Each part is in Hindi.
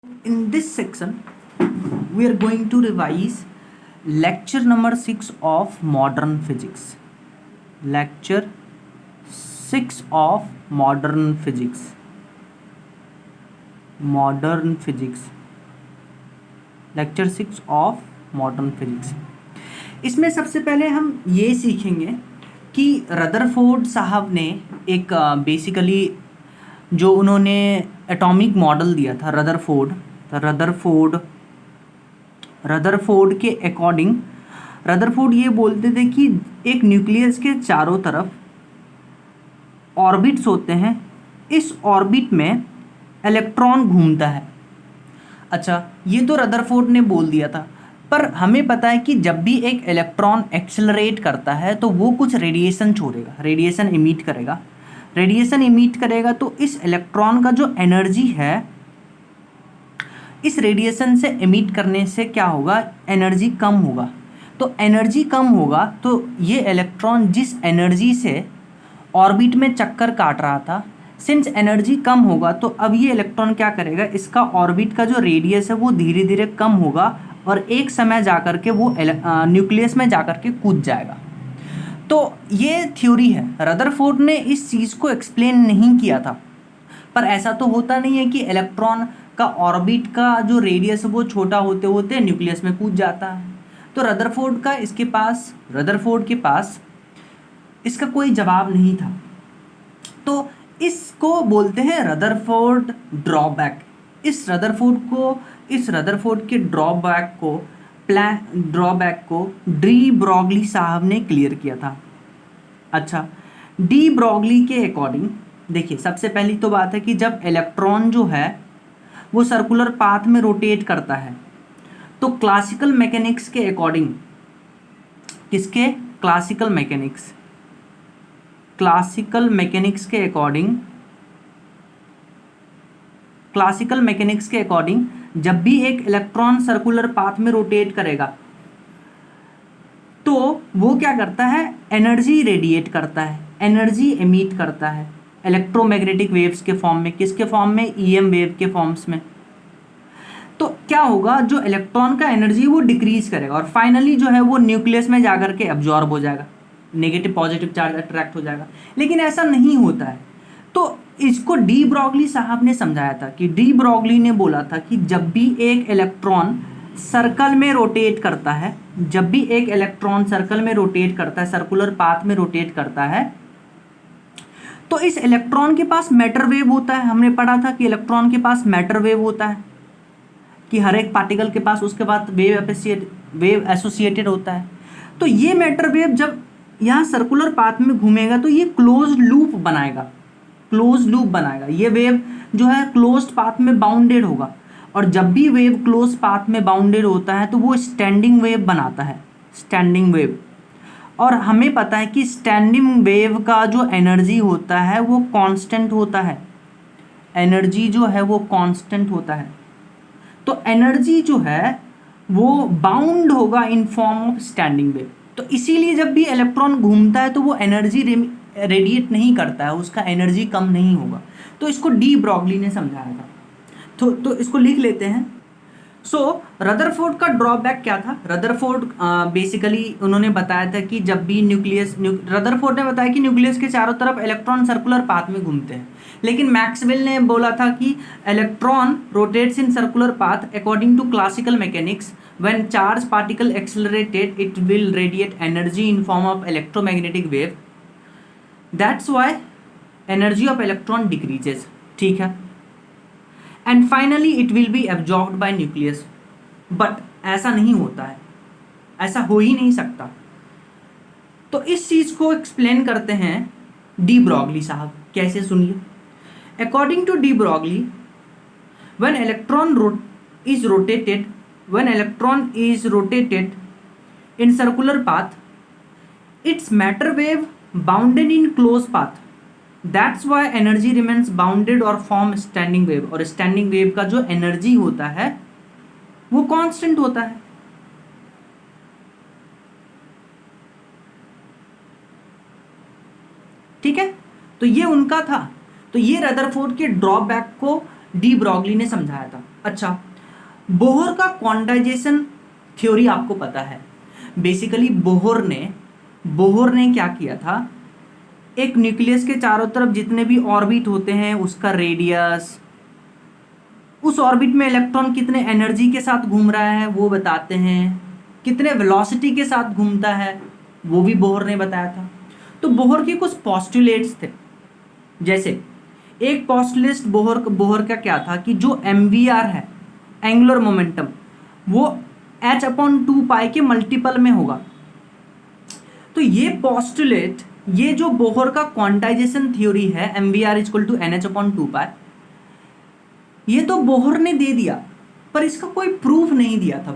In this section, we are going to revise lecture number 6 of modern physics. Lecture 6 of modern physics. Modern physics. Lecture 6 of modern physics. इसमें सबसे पहले हम ये सीखेंगे कि रदरफोर्ड साहब ने एक बेसिकली जो उन्होंने एटॉमिक मॉडल दिया था रदरफोर्ड के अकॉर्डिंग रदरफोर्ड ये बोलते थे कि एक न्यूक्लियस के चारों तरफ ऑर्बिट्स होते हैं, इस ऑर्बिट में इलेक्ट्रॉन घूमता है। अच्छा, ये तो रदरफोर्ड ने बोल दिया था, पर हमें पता है कि जब भी एक इलेक्ट्रॉन एक्सेलरेट करता है तो वो कुछ रेडिएशन छोड़ेगा, रेडिएशन इमिट करेगा। तो इस इलेक्ट्रॉन का जो एनर्जी है, इस रेडिएशन से इमिट करने से क्या होगा, एनर्जी कम होगा। तो एनर्जी कम होगा तो ये इलेक्ट्रॉन जिस एनर्जी से ऑर्बिट में चक्कर काट रहा था, सिंस एनर्जी कम होगा तो अब ये इलेक्ट्रॉन क्या करेगा, इसका ऑर्बिट का जो रेडियस है वो धीरे धीरे कम होगा और एक समय जाकर के वो न्यूक्लियस में जाकर के कूद जाएगा। तो ये थ्योरी है। रदरफोर्ड ने इस चीज़ को एक्सप्लेन नहीं किया था, पर ऐसा तो होता नहीं है कि इलेक्ट्रॉन का ऑर्बिट का जो रेडियस है वो छोटा होते होते न्यूक्लियस में कूद जाता है। तो रदरफोर्ड के पास इसका कोई जवाब नहीं था। तो इसको बोलते हैं रदरफोर्ड ड्रॉबैक। इस रदरफोर्ड के ड्रॉबैक को डी ब्रॉगली साहब ने क्लियर किया था। अच्छा, डी ब्रॉगली के अकॉर्डिंग देखिए, सबसे पहली तो बात है कि जब इलेक्ट्रॉन जो है वो सर्कुलर पाथ में रोटेट करता है तो क्लासिकल मैकेनिक्स के अकॉर्डिंग, किसके, क्लासिकल मैकेनिक्स के अकॉर्डिंग जब भी एक इलेक्ट्रॉन सर्कुलर पाथ में रोटेट करेगा तो वो क्या करता है, एनर्जी रेडिएट करता है, एनर्जी एमिट करता है इलेक्ट्रोमैग्नेटिक वेव्स के फॉर्म में। किसके फॉर्म में, ईएम वेव के फॉर्म्स में। तो क्या होगा, जो इलेक्ट्रॉन का एनर्जी वो डिक्रीज करेगा और फाइनली जो है वो न्यूक्लियस में जाकर के एब्जॉर्ब हो जाएगा, नेगेटिव पॉजिटिव चार्ज अट्रैक्ट हो जाएगा। लेकिन ऐसा नहीं होता है। तो इसको डी ब्रॉगली साहब ने समझाया था कि डी ब्रॉगली ने बोला था कि जब भी एक इलेक्ट्रॉन सर्कल में रोटेट करता है, सर्कुलर पाथ में रोटेट करता है, तो इस इलेक्ट्रॉन के पास मैटर वेव होता है। हमने पढ़ा था कि इलेक्ट्रॉन के पास मैटर वेव होता है, कि हर एक पार्टिकल के पास उसके बाद वेव एसोसिएटेड होता है। तो ये मैटर वेव जब यहाँ सर्कुलर पाथ में घूमेगा तो ये क्लोज लूप बनाएगा। ये वेव जो है क्लोज्ड पाथ में बाउंडेड होगा, और जब भी वेव क्लोज पाथ में बाउंडेड होता है तो वो स्टैंडिंग वेव बनाता है, और हमें पता है कि स्टैंडिंग वेव का जो एनर्जी होता है वो कांस्टेंट होता है। तो एनर्जी जो है वो बाउंड होगा इन फॉर्म ऑफ स्टैंडिंग वेव। तो इसीलिए जब भी इलेक्ट्रॉन घूमता है तो वो एनर्जी रेडिएट नहीं करता है, उसका एनर्जी कम नहीं होगा। तो इसको डी ब्रॉगली ने समझाया था। तो इसको लिख लेते हैं। रदरफोर्ड का ड्रॉबैक क्या था। रदरफोर्ड बेसिकली उन्होंने बताया था कि जब भी रदरफोर्ड ने बताया कि न्यूक्लियस के चारों तरफ इलेक्ट्रॉन सर्कुलर पाथ में घूमते हैं, लेकिन मैक्सवेल ने बोला था कि electron rotates in circular path according to classical mechanics. When charge particle accelerated it will radiate energy in form of electromagnetic wave, that's why energy of electron decreases. ठीक है, and finally it will be absorbed by nucleus. But ऐसा नहीं होता है, ऐसा हो ही नहीं सकता। तो इस चीज को एक्सप्लेन करते हैं डी ब्रॉगली साहब। कैसे, सुनिए। According to de Broglie, when electron is rotated in circular path, its matter wave bounded in closed path, that's why energy remains bounded or form standing wave। और standing wave का जो एनर्जी होता है वो कांस्टेंट होता है। ठीक है, तो ये उनका था। तो ये रदरफोर्ड के ड्रॉबैक को डी ब्रॉगली ने समझाया था। अच्छा, बोहर का क्वांटाइजेशन थ्योरी आपको पता है। बेसिकली बोहर ने क्या किया था, एक न्यूक्लियस के चारों तरफ जितने भी ऑर्बिट होते हैं उसका रेडियस, उस ऑर्बिट में इलेक्ट्रॉन कितने एनर्जी के साथ घूम रहा है वो बताते हैं, कितने वेलोसिटी के साथ घूमता है वो भी बोहर ने बताया था। तो बोहर के कुछ पॉस्टुलेट्स थे, जैसे एक पॉस्टुलेट बोहर का क्या था कि जो MVR है, एंगुलर मोमेंटम, वो h/2 के मल्टीपल में होगा। तो ये पॉस्टुलेट, ये जो बोहर का क्वांटाइजेशन थ्योरी है MVR = NH/2, ये तो बोहर ने दे दिया, पर इसका कोई प्रूफ नहीं दिया था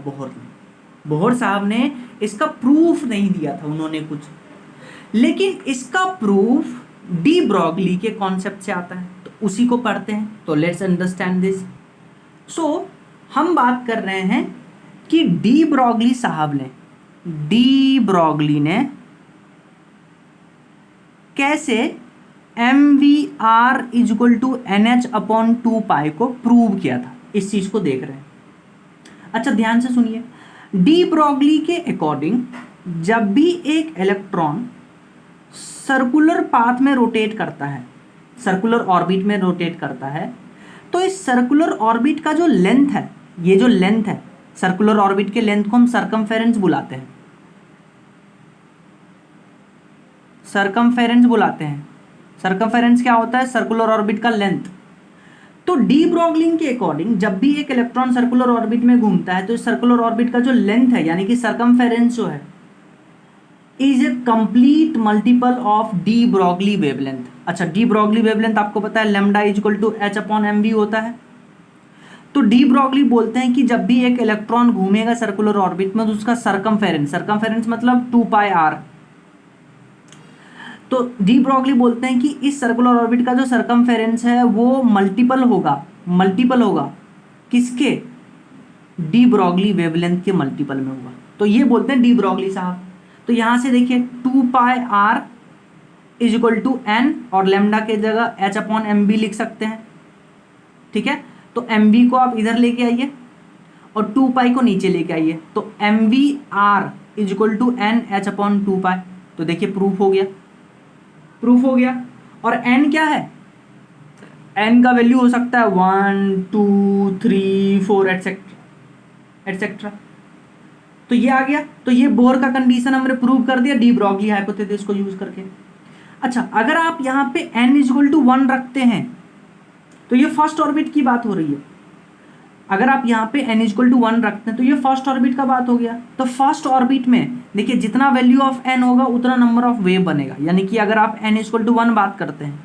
बोहर साहब ने इसका प्रूफ नहीं दिया था उन्होंने कुछ। लेकिन इसका प्रूफ डी ब्रॉगली के कॉन्सेप्ट से आता है, तो उसी को पढ़ते हैं। तो लेट्स अंडरस्टैंड दिस। सो हम बात कर रहे हैं कि डी ब्रॉगली ने कैसे MVR = NH/2 को प्रूव किया था, इस चीज को देख रहे हैं। अच्छा, ध्यान से सुनिए। डी ब्रॉगली के अकॉर्डिंग जब भी एक इलेक्ट्रॉन सर्कुलर पाथ में रोटेट करता है, सर्कुलर ऑर्बिट में रोटेट करता है, तो इस सर्कुलर ऑर्बिट का जो लेंथ है, ये जो लेंथ है सर्कुलर ऑर्बिट के लेंथ को हम सरकमफेरेंस बुलाते हैं। सरकमफेरेंस क्या होता है? सर्कुलर ऑर्बिट का लेंथ। तो डी ब्रॉगली के अकॉर्डिंग जब भी एक इलेक्ट्रॉन सर्कुलर ऑर्बिट में घूमता है तो इस सर्कुलर ऑर्बिट का जो लेंथ है यानी कि सरकमफेरेंस जो है is a complete multiple of de Broglie wavelength. अच्छा, डी ब्रॉगली वेवलेंथ आपको पता है लैम्डा = h/mv होता है। तो डी ब्रॉगली बोलते हैं कि जब भी एक इलेक्ट्रॉन घूमेगा सर्कुलर ऑर्बिट में तो उसका सरकमफेरेंस मतलब 2πr। तो डी ब्रॉगली बोलते हैं कि इस सर्कुलर ऑर्बिट का जो सरकमफेरेंस है वो मल्टीपल होगा किसके? डी ब्रॉगली वेवलेंथ के मल्टीपल में होगा। तो ये बोलते हैं डी ब्रॉगली साहब। तो यहां से देखिए 2πr = n और लैम्डा के जगह h/mv लिख सकते हैं, ठीक है। तो mv को आप इधर लेके आइए और 2π को नीचे लेके आइए, तो MVR = NH/2π। तो देखिए प्रूफ हो गया। और n क्या है? n का वैल्यू हो सकता है 1 2 3 4 एटसेट्रा। तो ये आ गया। तो ये बोहर का कंडीशन हमने प्रूव कर दिया डी ब्रॉगली हाइपोथेसिस को यूज करके। अच्छा, अगर आप यहाँ पे n = 1 रखते हैं तो ये फर्स्ट ऑर्बिट की बात हो रही है। अगर आप यहाँ पे n = 1 रखते हैं तो ये फर्स्ट ऑर्बिट का बात हो गया। तो फर्स्ट ऑर्बिट में देखिए जितना वैल्यू ऑफ n होगा उतना नंबर ऑफ वेव बनेगा, यानी कि अगर आप n = 1 बात करते हैं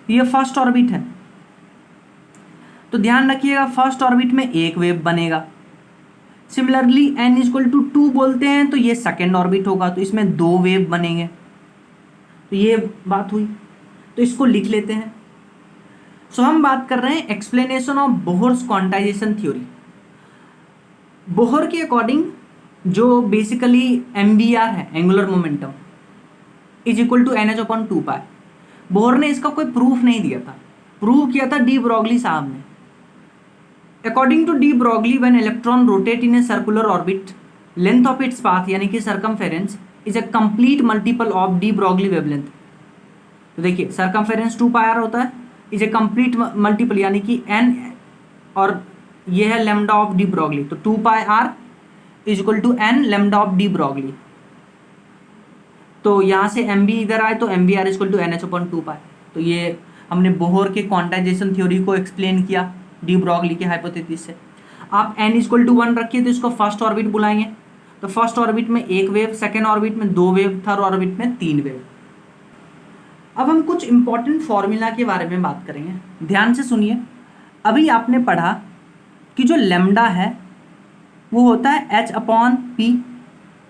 तो ये फर्स्ट ऑर्बिट है। तो ध्यान रखिएगा फर्स्ट ऑर्बिट में एक वेव बनेगा। सिमिलरली n = 2 बोलते हैं तो ये सेकेंड ऑर्बिट होगा, तो इसमें 2 वेव बनेंगे। तो ये बात हुई, तो इसको लिख लेते हैं। सो हम बात कर रहे हैं explanation of Bohr's quantization theory. Bohr के अकॉर्डिंग जो बेसिकली MVR है, एंगुलर मोमेंटम, = NH/2π। बोहर ने इसका कोई प्रूफ नहीं दिया था, प्रूव किया था डी ब्रॉगली साहब ने। According to D. Broglie, when electron rotate in a circular orbit, length of its path यानी कि circumference is a complete multiple of D. Broglie wavelength। तो देखिए circumference 2πr होता है, is a complete multiple यानी कि n, और ये है lambda of D. Broglie। तो 2πr = n lambda of D. Broglie। तो यहाँ से MV इधर आए तो MVR = NH/2π। तो ये हमने बोहर के क्वांटाइजेशन थ्योरी को एक्सप्लेन किया डी ब्रॉगली के हाइपोथेसिस से। आप n = 1 रखिए तो इसको फर्स्ट ऑर्बिट बुलाएंगे, तो फर्स्ट ऑर्बिट में एक वेव, सेकेंड ऑर्बिट में 2 वेव, थर्ड ऑर्बिट में 3 वेव। अब हम कुछ इंपॉर्टेंट फॉर्मूला के बारे में बात करेंगे, ध्यान से सुनिए। अभी आपने पढ़ा कि जो लैम्डा है वो होता है h/p,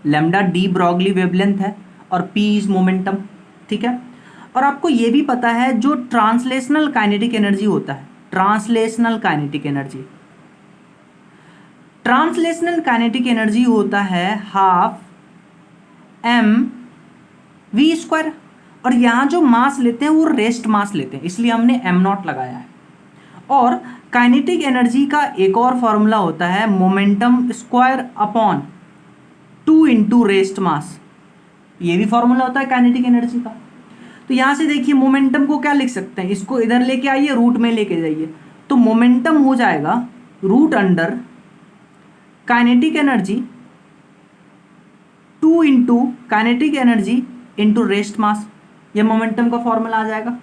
lambda D Broglie wavelength है और p इज मोमेंटम, ठीक है। और आपको ये भी पता है जो ट्रांसलेशनल काइनेटिक एनर्जी होता है, ट्रांसलेशनल काइनेटिक एनर्जी होता है 12 mv²। और यहाँ जो मास लेते हैं वो रेस्ट मास लेते हैं, इसलिए हमने m0 लगाया है। और काइनेटिक एनर्जी का एक और फॉर्मूला होता है momentum square upon 2 into rest mass. ये भी फॉर्मूला होता है काइनेटिक एनर्जी का। तो यहाँ से देखिए मोमेंटम को क्या लिख सकते हैं, इसको इधर लेके आइए, रूट में लेके जाइए, तो मोमेंटम हो जाएगा root under kinetic energy 2 into kinetic energy into rest mass. ये मोमेंटम का फॉर्मूला आ जाएगा।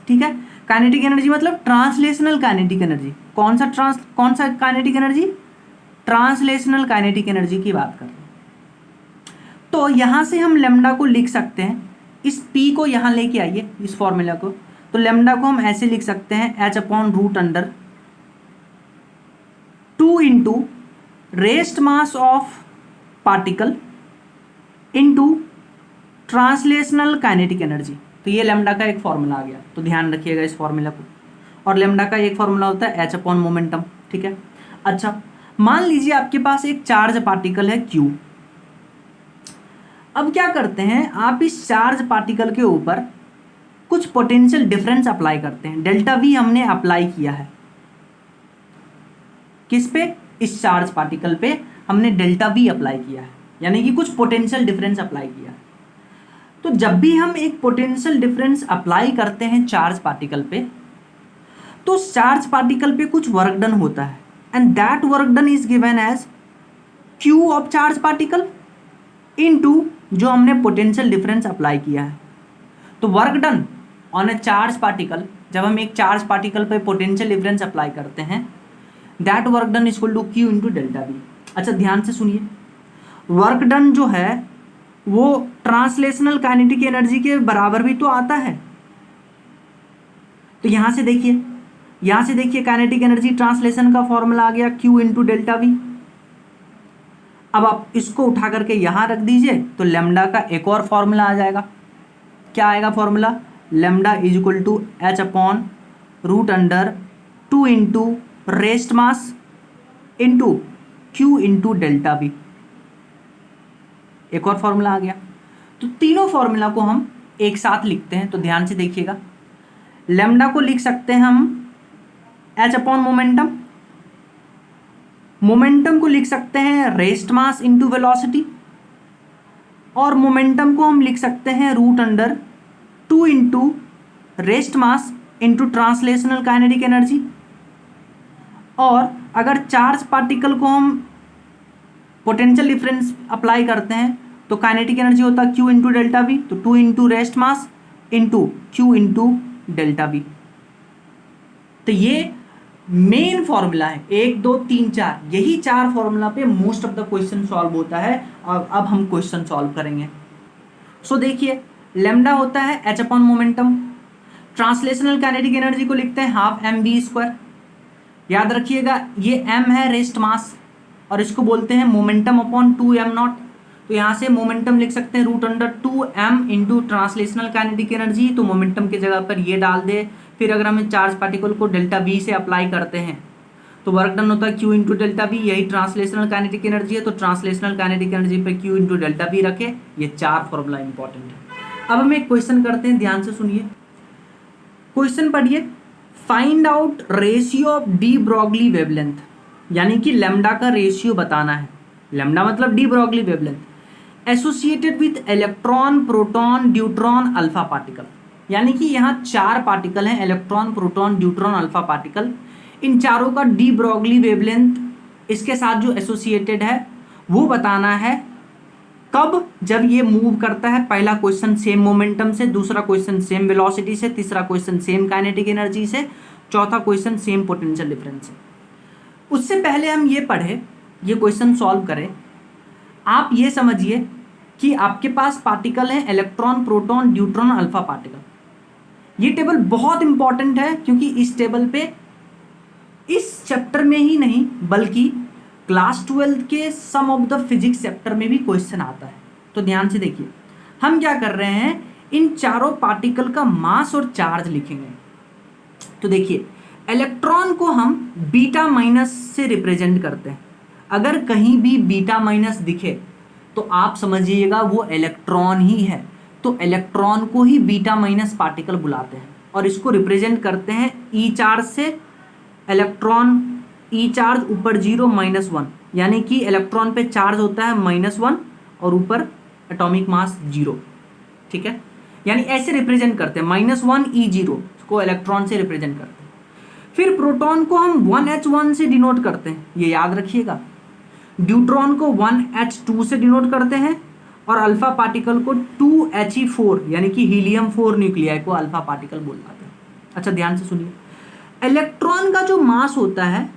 ठीक है, काइनेटिक एनर्जी मतलब ट्रांसलेशनल काइनेटिक एनर्जी। कौन सा kinetic energy? Translational kinetic energy की बात कर रहे हैं। तो यहां से हम लेमडा को लिख सकते हैं, इस P को यहां लेके आइए, इस फॉर्मूला को, तो लेमडा को हम ऐसे लिख सकते हैं H upon root under 2 into rest mass of particle into translational kinetic energy. तो ये लेमडा का एक फॉर्मूला आ गया, तो ध्यान रखिएगा इस फॉर्मूला को। और लेमडा का एक फॉर्मूला होता है H अपॉन मोमेंटम। ठीक है, अच्छा मान लीजिए आपके पास एक चार्ज पार्टिकल है Q। अब क्या करते हैं, आप इस चार्ज पार्टिकल के ऊपर कुछ पोटेंशियल डिफरेंस अप्लाई करते हैं। डेल्टा V हमने अप्लाई किया है, किस पे? इस चार्ज पार्टिकल पे हमने डेल्टा V अप्लाई किया है, यानी कि कुछ पोटेंशियल डिफरेंस अप्लाई किया है। तो जब भी हम एक पोटेंशियल डिफरेंस अप्लाई करते हैं चार्ज पार्टिकल पे, तो चार्ज पार्टिकल पे कुछ वर्क डन होता है, and that work done is given as Q of charge particle into जो हमने पोटेंशियल डिफरेंस अप्लाई किया है। तो work done on a charge particle, जब हम एक चार्ज पार्टिकल पे पोटेंशियल डिफरेंस अप्लाई करते हैं, that work done is equal to Q into delta V। अच्छा ध्यान से सुनिए, वर्क डन जो है वो ट्रांसलेशनल काइनेटिक एनर्जी के बराबर भी तो आता है। तो यहां से देखिए काइनेटिक एनर्जी ट्रांसलेशन का फॉर्मूला आ गया Q इंटू डेल्टा V। अब आप इसको उठा करके यहां रख दीजिए, तो लेमडा का एक और फॉर्मूला आ जाएगा। क्या आएगा formula? Lambda is equal to H upon root under 2 into rest mass into Q into delta V। एक और फॉर्मूला आ गया। तो तीनों फॉर्मूला को हम एक साथ लिखते हैं, तो ध्यान से देखिएगा। लेमडा को लिख सकते हैं हम H अपॉन मोमेंटम, मोमेंटम को लिख सकते हैं रेस्ट मास इंटू वेलोसिटी, और मोमेंटम को हम लिख सकते हैं root under 2 into rest mass into translational kinetic energy. और अगर चार्ज पार्टिकल को हम पोटेंशियल डिफरेंस अप्लाई करते हैं, तो काइनेटिक एनर्जी होता है Q इंटू डेल्टा V, तो 2 into rest mass into Q into delta V। तो ये मेन फॉर्मूला है, 1 2 3 4, यही 4 फॉर्मूला पे most of the question solve होता है। और अब हम क्वेश्चन सॉल्व करेंगे। सो देखिए, लेमडा होता है H upon momentum, translational kinetic energy को लिखते हैं हाफ mv²। याद रखिएगा ये m है रेस्ट मास, और इसको बोलते हैं मोमेंटम अपॉन 2m0। तो यहाँ से मोमेंटम लिख सकते हैं root under 2m into translational kinetic energy, तो मोमेंटम की जगह पर ये डाल दे। फिर अगर हम चार्ज पार्टिकल को डेल्टा V से अप्लाई करते हैं, तो वर्क डन होता है Q इंटू डेल्टा V, यही ट्रांसलेशनल काइनेटिक एनर्जी है, तो ट्रांसलेशनल काइनेटिक एनर्जी पर Q इंटू डेल्टा V रखे। ये 4 फॉर्मूला इंपॉर्टेंट है। अब हम एक क्वेश्चन करते हैं, ध्यान से सुनिए। क्वेश्चन पढ़िए, find out ratio of de Broglie wavelength, यानी कि लेमडा का रेशियो बताना है। लेमडा मतलब de Broglie wavelength associated with electron, proton, deuteron, alpha particle. यानी कि यहाँ 4 पार्टिकल हैं, electron, proton, deuteron, alpha particle. इन चारों का डी ब्रॉगली वेवलेंथ इसके साथ जो एसोसिएटेड है वो बताना है। कब? जब ये मूव करता है। पहला क्वेश्चन सेम मोमेंटम से, दूसरा क्वेश्चन सेम वेलोसिटी से, तीसरा क्वेश्चन सेम काइनेटिक एनर्जी से, चौथा क्वेश्चन सेम पोटेंशियल डिफरेंस से। उससे पहले हम ये पढ़े, ये क्वेश्चन सॉल्व करें, आप ये समझिए कि आपके पास पार्टिकल हैं electron, proton, deuteron, alpha particle. ये टेबल बहुत इंपॉर्टेंट है, क्योंकि इस टेबल पे इस चैप्टर में ही नहीं बल्कि क्लास 12 के सम ऑफ द फिजिक्स चैप्टर में भी क्वेश्चन आता है। तो ध्यान से देखिए, हम क्या कर रहे हैं, इन चारों पार्टिकल का मास और चार्ज लिखेंगे। तो देखिए, इलेक्ट्रॉन को हम बीटा माइनस से रिप्रेजेंट करते हैं। अगर कहीं भी बीटा माइनस दिखे तो आप समझिएगा वो इलेक्ट्रॉन ही है। तो इलेक्ट्रॉन को ही बीटा माइनस पार्टिकल बुलाते हैं। और इसको रिप्रेजेंट करते हैं ई चार्ज से। इलेक्ट्रॉन ई चार्ज ऊपर 0 -1, यानी कि इलेक्ट्रॉन पे चार्ज होता है -1 और ऊपर एटॉमिक मास 0। ठीक है, यानी ऐसे रिप्रेजेंट करते हैं, -1 E0 को इलेक्ट्रॉन से रिप्रेजेंट करते हैं। फिर प्रोटॉन को हम 1H1 से डिनोट करते हैं, ये याद रखिएगा। ड्यूट्रॉन को 1H2 से डिनोट करते हैं और अल्फा पार्टिकल को 2He4 यानी कि हीलियम 4 न्यूक्लियाई को अल्फा पार्टिकल बोल जाते हैं। अच्छा ध्यान से सुनिए, इलेक्ट्रॉन का जो मास होता है,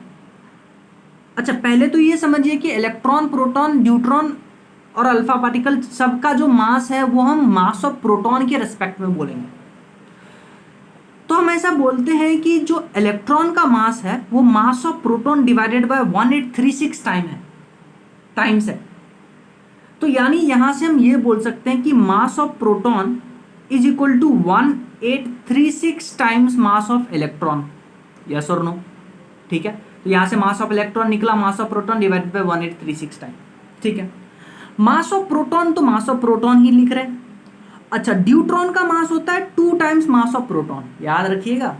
अच्छा पहले तो ये समझिए कि इलेक्ट्रॉन, प्रोटॉन, न्यूट्रॉन और अल्फा पार्टिकल सबका जो मास है वो हम मास ऑफ प्रोटॉन के रिस्पेक्ट में बोलेंगे। तो हम ऐसा बोलते हैं कि जो इलेक्ट्रॉन का मास है वो मास of proton divided by 1836 times है। तो यानी यहां से हम ये बोल सकते हैं कि mass of proton is equal to 1836 times mass of electron. Yes और नो? ठीक है, तो यहां से मास ऑफ इलेक्ट्रॉन निकला, mass of proton divided by 1836 time. ठीक है, मास ऑफ प्रोटॉन तो मास ऑफ प्रोटॉन ही लिख रहे हैं। अच्छा, ड्यूट्रॉन का मास होता है 2 टाइम्स मास ऑफ प्रोटॉन, याद रखिएगा।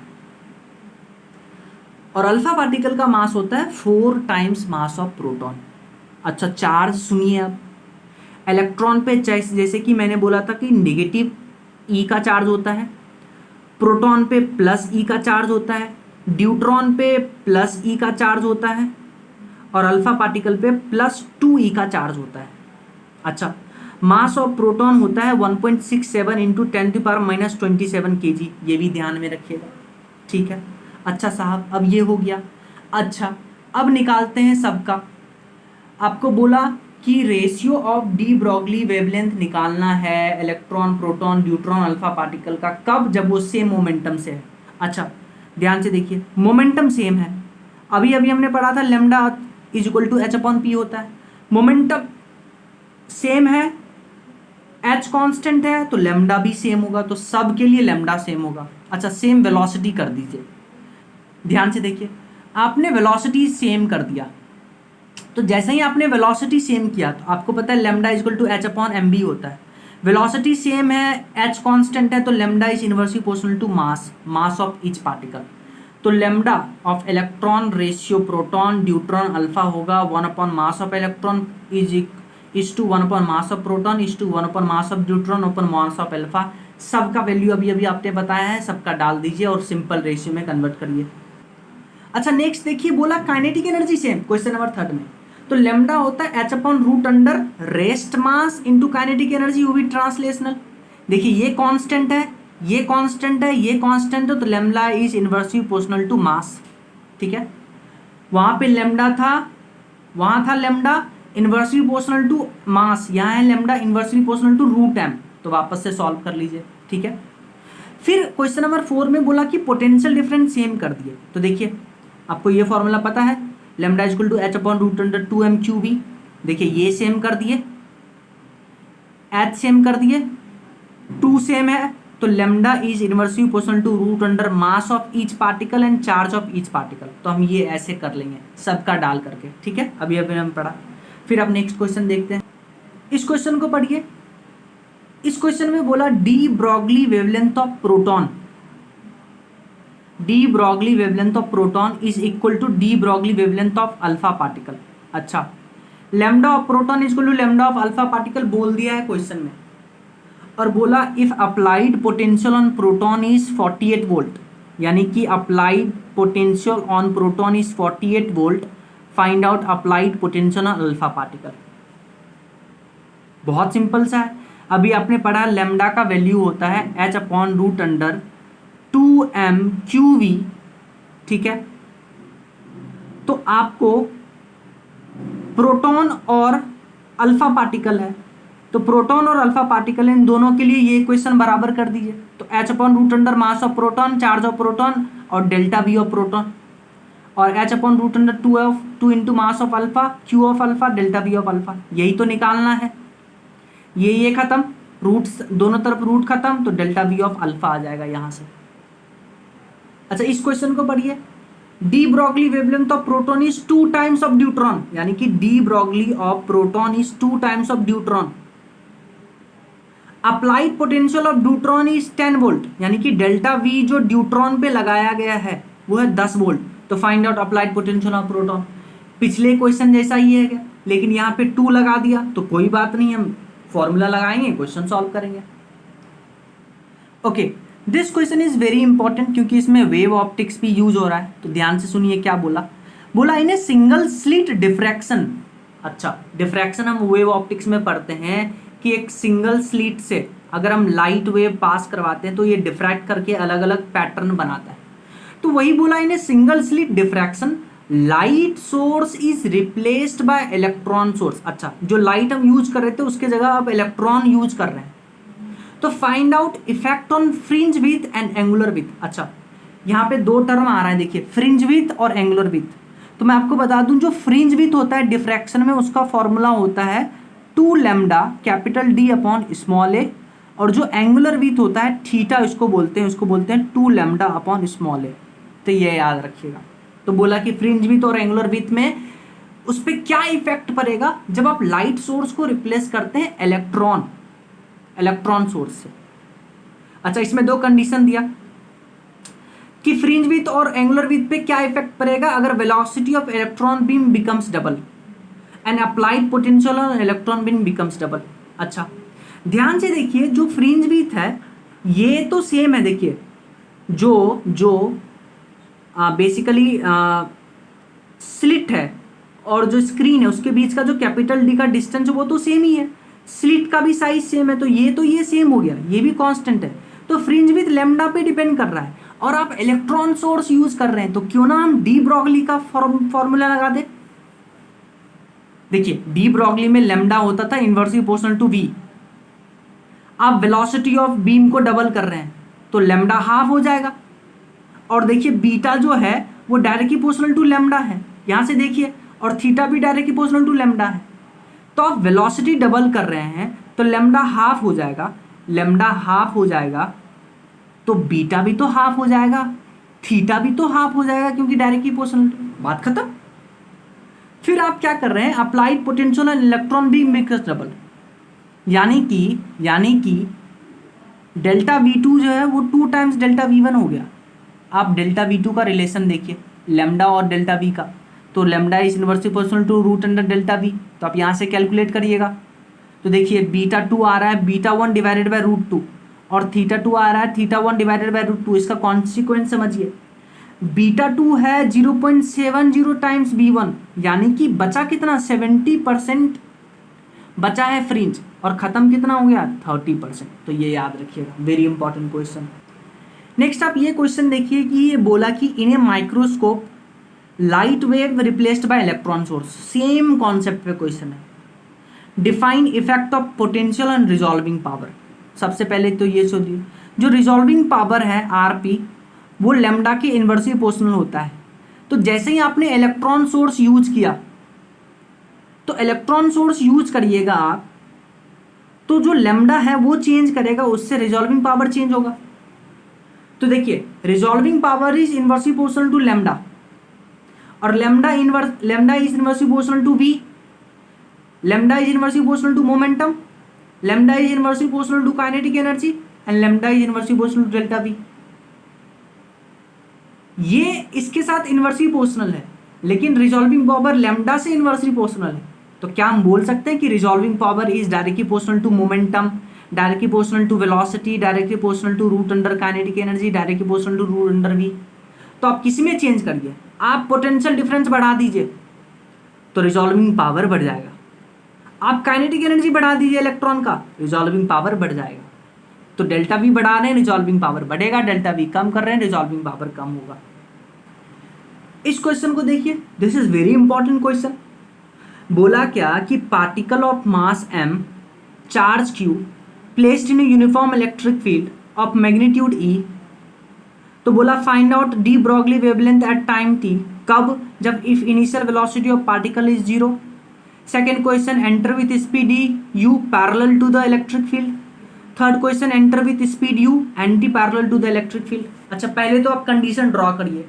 और अल्फा पार्टिकल का मास होता है 4 टाइम्स मास ऑफ प्रोटॉन। अच्छा, चार्ज सुनिए अब। इलेक्ट्रॉन पे जैसे कि मैंने बोला था कि नेगेटिव ई का चार्ज होता है, प्रोटॉन पे प्लस ई का चार्ज होता है, ड्यूट्रॉन पे प्लस ई का चार्ज होता है और अल्फा पार्टिकल पे +2 ई का चार्ज होता है। अच्छा, मास ऑफ प्रोटॉन होता है 1.67 इंटू 10⁻⁻27 kg, ये भी ध्यान में रखिएगा। ठीक है, अच्छा साहब, अब ये हो गया। अच्छा, अब निकालते हैं सबका। आपको बोला कि ratio of de Broglie wavelength निकालना है electron, proton, neutron, alpha particle का। कब? जब वो सेम मोमेंटम से है। अच्छा ध्यान से देखिए, मोमेंटम सेम है। अभी अभी हमने पढ़ा था lambda is equal to H/P होता है। मोमेंटम सेम है, H कांस्टेंट है तो लेमडा भी सेम होगा, तो सब के लिए लेमडा सेम होगा। अच्छा, सेम वेलोसिटी कर दीजिए। ध्यान से देखिए, आपने वेलोसिटी सेम कर दिया, तो जैसे ही आपने वेलोसिटी सेम किया तो आपको पता है lambda is equal to H/mb होता है। वेलोसिटी सेम है, H कांस्टेंट है, तो lambda is inversely proportional to mass of each particle. तो lambda of electron ratio proton neutron alpha होगा 1 mass of electron is to 1 mass of proton is to 1 mass of neutron mass of alpha. सबका वैल्यू अभी अभी आपने बताया है, सबका डाल दीजिए और सिंपल रेशियो में कन्वर्ट करिए। अच्छा नेक्स्ट देखिए, बोला kinetic energy same, question number 3 में। तो लेमडा होता है H/√अंडर rest mass into kinetic energy, वो भी ट्रांसलेशनल। देखिए ये कांस्टेंट है, ये कांस्टेंट है, ये कांस्टेंट है, तो lambda is inversely proportional to mass. ठीक है, वहां पे लेमडा था, वहां था lambda inversely proportional to mass, यहाँ है lambda inversely proportional to √m। तो वापस से सॉल्व कर लीजिए। ठीक है, फिर क्वेश्चन नंबर 4 में बोला कि पोटेंशियल डिफरेंस सेम कर दिए। तो देखिए आपको ये फॉर्मूला पता है, लेमडा इज इक्वल टू H/√अंडर 2m³v। देखिए ये सेम कर दिए, H सेम कर दिए, 2 सेम है, तो lambda is inversely proportional to √under mass of each particle and charge of each particle. तो हम ये ऐसे कर लेंगे सबका डाल करके। ठीक है, अभी अभी हम पढ़ा। फिर अब नेक्स्ट क्वेश्चन देखते हैं। इस क्वेश्चन को पढ़िए। इस क्वेश्चन में बोला de Broglie wavelength of proton, de Broglie wavelength of proton is equal to de Broglie wavelength of alpha particle. अच्छा, lambda of proton is equal to lambda of alpha particle बोल दिया है क्वेश्चन में, और बोला if applied potential on proton is 48 volt, यानी कि applied potential on proton is 48 volt, find out applied potential on alpha particle. बहुत सिंपल सा है, अभी आपने पढ़ा लेमडा का वैल्यू होता है H/√अंडर 2m³v। ठीक है, तो आपको प्रोटॉन और अल्फा पार्टिकल है, तो प्रोटॉन और अल्फा पार्टिकल इन दोनों के लिए ये इक्वेशन बराबर कर दीजिए। तो H/√अंडर mass of proton, charge of proton और डेल्टा V ऑफ प्रोटॉन, और H/√अंडर 2 into mass of alpha, Q of alpha, delta V of alpha. यही तो निकालना है। ये खत्म, रूट्स दोनों तरफ रूट खत्म, तो डेल्टा V ऑफ अल्फा आ जाएगा यहाँ से। अच्छा इस क्वेश्चन को पढ़िए। D Broglie wavelength of proton is 2 times of neutron, यानी कि de Broglie of proton is 2 times of neutron. Applied potential of deuteron is 10 volt, यानी कि डेल्टा वी जो ड्यूट्रॉन पे लगाया गया है वो है 10 वोल्ट। तो find out applied potential of proton. पिछले क्वेश्चन जैसा ही है क्या, लेकिन यहाँ पे 2 लगा दिया तो कोई बात नहीं, हम फॉर्मूला लगाएंगे, क्वेश्चन सॉल्व करेंगे। Okay, this question is very important क्योंकि इसमें वेव ऑप्टिक्स भी यूज हो रहा है। तो ध्यान से सुनिए क्या बोला। बोला in a single slit diffraction. अच्छा, डिफ्रैक्शन हम वेव ऑप्टिक्स में पढ़ते हैं कि एक सिंगल स्लिट से अगर हम लाइट वेव पास करवाते हैं तो ये डिफ्रैक्ट करके अलग अलग पैटर्न बनाता है। तो वही बोला in a single slit diffraction light source is replaced by electron source. अच्छा, जो लाइट हम यूज कर रहे थे उसके जगह आप इलेक्ट्रॉन यूज कर रहे हैं। तो find out effect on fringe with and angular width. अच्छा, यहाँ पे 2 टर्म आ रहा है, देखिए फ्रिंज विथ और एंगुलर विथ। तो मैं आपको बता दूं जो फ्रिंज विथ होता है डिफ्रैक्शन में उसका फॉर्मूला होता है 2 lambda capital D upon small a, और जो एंगुलर विथ होता है थीटा उसको बोलते हैं 2 लैम्डा अपॉन स्मॉल ए। तो ये याद रखिएगा। तो बोला कि फ्रिंज विथ और एंगुलर विथ में उस पर क्या इफेक्ट पड़ेगा जब आप लाइट सोर्स को रिप्लेस करते हैं इलेक्ट्रॉन सोर्स से। अच्छा, इसमें 2 कंडीशन दिया कि फ्रिंज विथ और एंगुलर विथ पे क्या इफेक्ट पड़ेगा अगर velocity of electron beam becomes double and applied potential on electron beam becomes double. अच्छा, ध्यान से देखिए, जो फ्रिंज विथ है ये तो सेम है। देखिए जो बेसिकली स्लिट है और जो स्क्रीन है उसके बीच का जो कैपिटल डी का डिस्टेंस वो तो सेम ही है, स्लिट का भी साइज सेम है, तो ये सेम हो गया, ये भी कांस्टेंट है। तो फ्रिंज विथ लैम्डा पे डिपेंड कर रहा है और आप इलेक्ट्रॉन सोर्स यूज कर रहे हैं, तो क्यों ना हम डी ब्रॉगली का फॉर्मूला लगा दे। देखिए डी ब्रॉगली में लैम्डा होता था इनवर्सली प्रोपोर्शनल टू वी। आप वेलोसिटी ऑफ बीम को डबल कर रहे हैं तो लैम्डा हाफ हो जाएगा, और देखिए बीटा जो है वो डायरेक्टली प्रोपोर्शनल टू लैम्डा है, यहां से देखिए, और थीटा भी डायरेक्टली प्रोपोर्शनल टू लैम्डा है। तो आप वेलोसिटी डबल कर रहे हैं तो लैम्डा हाफ हो जाएगा, तो बीटा भी तो हाफ हो जाएगा, थीटा भी तो हाफ हो जाएगा क्योंकि डायरेक्टली प्रोपोर्शनल। बात खत्म। फिर आप क्या कर रहे हैं, applied potential and electron beam becomes double, यानी कि डेल्टा V2 जो है वो 2 टाइम्स डेल्टा V1 हो गया। आप डेल्टा V2 का रिलेशन देखिए लैम्डा और डेल्टा V का, तो lambda is inversely proportional to root under delta V। तो आप यहाँ से कैलकुलेट करिएगा, तो देखिए बीटा 2 आ रहा है बीटा 1 डिवाइडेड बाय रूट 2, और थीटा 2 आ रहा है थीटा 1 डिवाइडेड बाय रूट 2। इसका कॉन्सिक्वेंस समझिए, बीटा 2 है 0.70 टाइम्स B1, यानी कि बचा कितना, 70% बचा है फ्रिंज, और खत्म कितना हो गया, 30%। तो ये याद रखिएगा, वेरी इंपॉर्टेंट क्वेश्चन। नेक्स्ट आप ये क्वेश्चन देखिए कि ये बोला कि in a microscope light wave replaced by electron source, same concept पे क्वेश्चन है। Define effect of potential and resolving power. सबसे पहले तो ये सोचिए, जो रिजॉल्विंग पावर है RP वो लैम्डा के इन्वर्सली प्रोपोर्शनल होता है। तो जैसे ही आपने इलेक्ट्रॉन सोर्स यूज किया, तो इलेक्ट्रॉन सोर्स यूज करिएगा आप, तो जो लैम्डा है वो चेंज करेगा, उससे रिजॉल्विंग पावर चेंज होगा। तो देखिए resolving power is inversely proportional to lambda, और lambda is inversely proportional to V, lambda is inversely proportional to momentum, lambda is inversely proportional to kinetic energy, and lambda is inversely proportional to delta V। ये इसके साथ इनवर्सली प्रोपोर्शनल है, लेकिन रिजॉल्विंग पावर लैम्डा से इनवर्सली प्रोपोर्शनल है। तो क्या हम बोल सकते हैं कि resolving power is directly proportional to momentum, directly proportional to velocity, directly proportional to root under kinetic energy, directly proportional to root under V। तो आप किसी में चेंज करिए, आप पोटेंशियल डिफरेंस बढ़ा दीजिए तो रिजॉल्विंग पावर बढ़ जाएगा, आप काइनेटिक एनर्जी बढ़ा दीजिए इलेक्ट्रॉन का, रिजॉल्विंग पावर बढ़ जाएगा। तो डेल्टा V बढ़ा रहे हैं रिजॉल्विंग पावर बढ़ेगा, डेल्टा V कम कर रहे हैं रिजॉल्विंग पावर कम होगा। इस क्वेश्चन को देखिए, this is very important question. बोला क्या कि particle of mass m charge q placed in uniform electric field of magnitude E। तो बोला find out de Broglie wavelength at time t, कब, जब if initial velocity of particle is 0। Second question enter with speed u parallel to the electric field. Third question enter with speed u anti parallel to the electric field. अच्छा, पहले तो आप कंडीशन ड्रॉ करिए।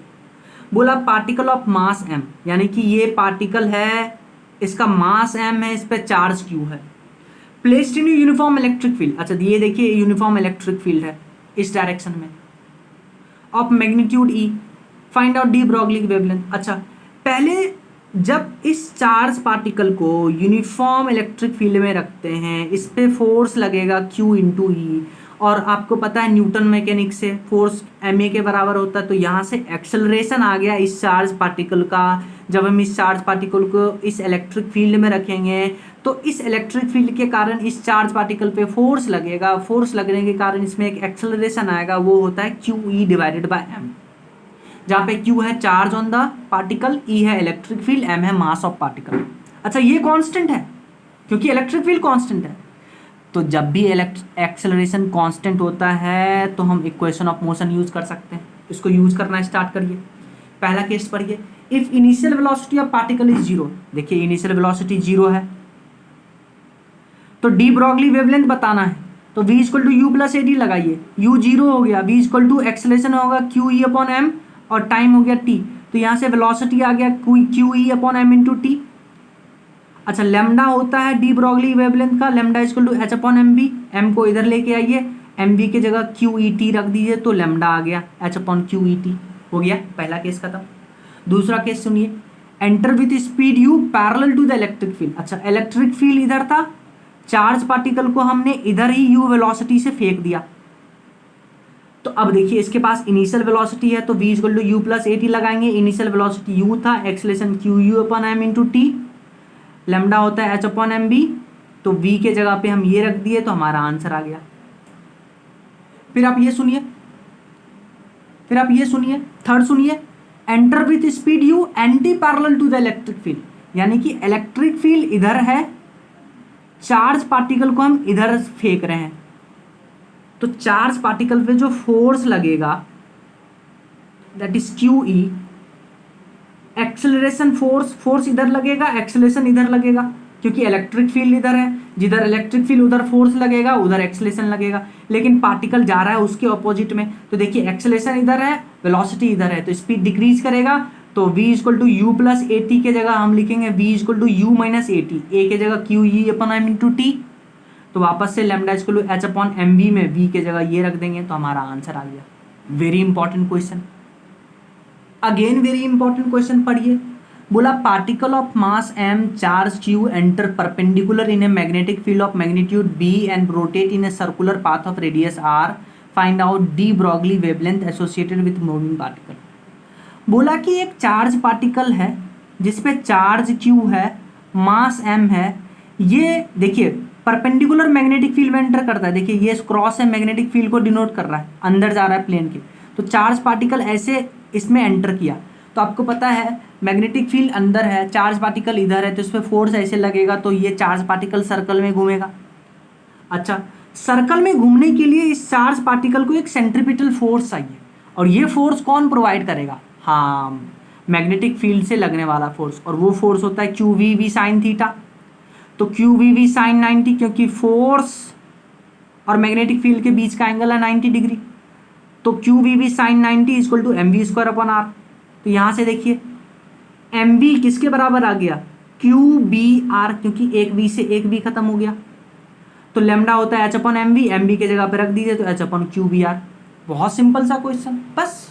बोला पार्टिकल ऑफ मास m, यानी कि ये पार्टिकल है, इसका मास m है, इस पर चार्ज q है। Placed in uniform electric field, अच्छा ये देखिए यूनिफॉर्म इलेक्ट्रिक फील्ड है इस डायरेक्शन में, of magnitude E, find out de Broglie wavelength. अच्छा पहले जब इस चार्ज पार्टिकल को यूनिफॉर्म इलेक्ट्रिक फील्ड में रखते हैं, इस पे फोर्स लगेगा Q इंटू ई, और आपको पता है न्यूटन मैकेनिक्स से फोर्स ma के बराबर होता है, तो यहाँ से एक्सेलरेशन आ गया इस चार्ज पार्टिकल का। जब हम इस चार्ज पार्टिकल को इस इलेक्ट्रिक फील्ड में रखेंगे तो इस इलेक्ट्रिक फील्ड के कारण इस चार्ज पार्टिकल पे फोर्स लगेगा, फोर्स लगने के कारण इसमें एक एक्सेलरेशन आएगा, वो होता है QE डिवाइडेड बाय m, जहाँ पे Q है charge on the particle, E है इलेक्ट्रिक फील्ड, m है मास ऑफ पार्टिकल। अच्छा ये कांस्टेंट है क्योंकि इलेक्ट्रिक फील्ड कांस्टेंट है, तो जब भी एक्सेलरेशन कांस्टेंट होता है तो हम इक्वेशन ऑफ मोशन यूज कर सकते हैं। इसको यूज करना स्टार्ट करिए। पहला केस पढ़िए, if initial velocity of particle is zero, देखिए इनिशियल वेलोसिटी जीरो है तो डी ब्रॉगली वेवलेंथ बताना है, तो v equal to u plus a d लगाइए, u जीरो हो गया, v इक्वल टू एक्सेलरेशन होगा QE अपॉन m और टाइम हो गया t, तो यहाँ से वेलोसिटी आ गया QE upon m into t. अच्छा लेमडा होता है डी ब्रॉगली वेवलेंथ का, lambda equal to h upon m v, m को इधर लेके आइए, एम बी की जगह QET रख दीजिए, तो लेमडा आ गया h अपॉन QET, हो गया पहला केस खत्म। दूसरा केस सुनिए, enter with speed u parallel to the electric field. अच्छा इलेक्ट्रिक फील्ड इधर था, चार्ज पार्टिकल को हमने इधर ही u वेलोसिटी से फेंक दिया, तो अब देखिए इसके पास इनिशियल वेलोसिटी है तो v equal to u plus a t लगाएंगे, इनिशियल वेलोसिटी u था, acceleration QU upon m into t, lambda होता है h अपॉन एम बी, तो v के जगह पे हम ये रख दिए तो हमारा आंसर आ गया। फिर आप ये सुनिए, थर्ड सुनिए, enter with speed u anti parallel to the electric field, यानी कि इलेक्ट्रिक फील्ड इधर है, चार्ज पार्टिकल को हम इधर फेंक रहे हैं, तो चार्ज पार्टिकल पे जो फोर्स लगेगा that is QE, acceleration force इधर लगेगा, एक्सेलरेशन इधर लगेगा, क्योंकि इलेक्ट्रिक फील्ड इधर है, जिधर इलेक्ट्रिक फील्ड उधर फोर्स लगेगा, उधर एक्सेलरेशन लगेगा, लेकिन पार्टिकल जा रहा है उसके ऑपोजिट में, तो देखिए एक्सेलरेशन इधर है, वेलोसिटी इधर है, तो स्पीड डिक्रीज करेगा, तो v equal to u plus a t के जगह हम लिखेंगे v equal to u minus a t, a के जगह QE अपॉन m इंटू टी, तो वापस से lambda equal to h upon M V में v के जगह ये रख देंगे, तो हमारा आंसर आ गया। Very important question, again very important question पढ़िए, बोला particle of mass m charge q enter perpendicular in a magnetic field of magnitude b and rotate in a circular path of radius r, find out de Broglie wavelength associated with moving particle. बोला कि एक चार्ज पार्टिकल है जिसपे चार्ज q है, मास m है, ये देखिए परपेंडिकुलर मैग्नेटिक फील्ड में एंटर करता है, देखिए ये क्रॉस है, मैग्नेटिक फील्ड को डिनोट कर रहा है, अंदर जा रहा है प्लेन के, तो चार्ज पार्टिकल ऐसे इसमें एंटर किया, तो आपको पता है मैग्नेटिक फील्ड अंदर है, चार्ज पार्टिकल इधर है, तो इस पर फोर्स ऐसे लगेगा, तो ये चार्ज पार्टिकल सर्कल में घूमेगा। अच्छा सर्कल में घूमने के लिए इस चार्ज पार्टिकल को एक सेंट्रीपिटल फोर्स चाहिए, और ये फोर्स कौन प्रोवाइड करेगा? हाँ मैग्नेटिक फील्ड से लगने वाला फोर्स, और वो फोर्स होता है QVV साइन थीटा, तो QVV साइन 90, क्योंकि फोर्स और मैग्नेटिक फील्ड के बीच का एंगल है 90 डिग्री, तो QVV sine 90 equal to MV square upon R। तो यहाँ से देखिए MV किसके बराबर आ गया? QBR, क्योंकि एक V से एक V खत्म हो गया, तो लेमडा होता है h अपॉन MV, MV के जगह पे रख दीजिए तो h अपॉन QBR। बहुत सिंपल सा क्वेश्चन, बस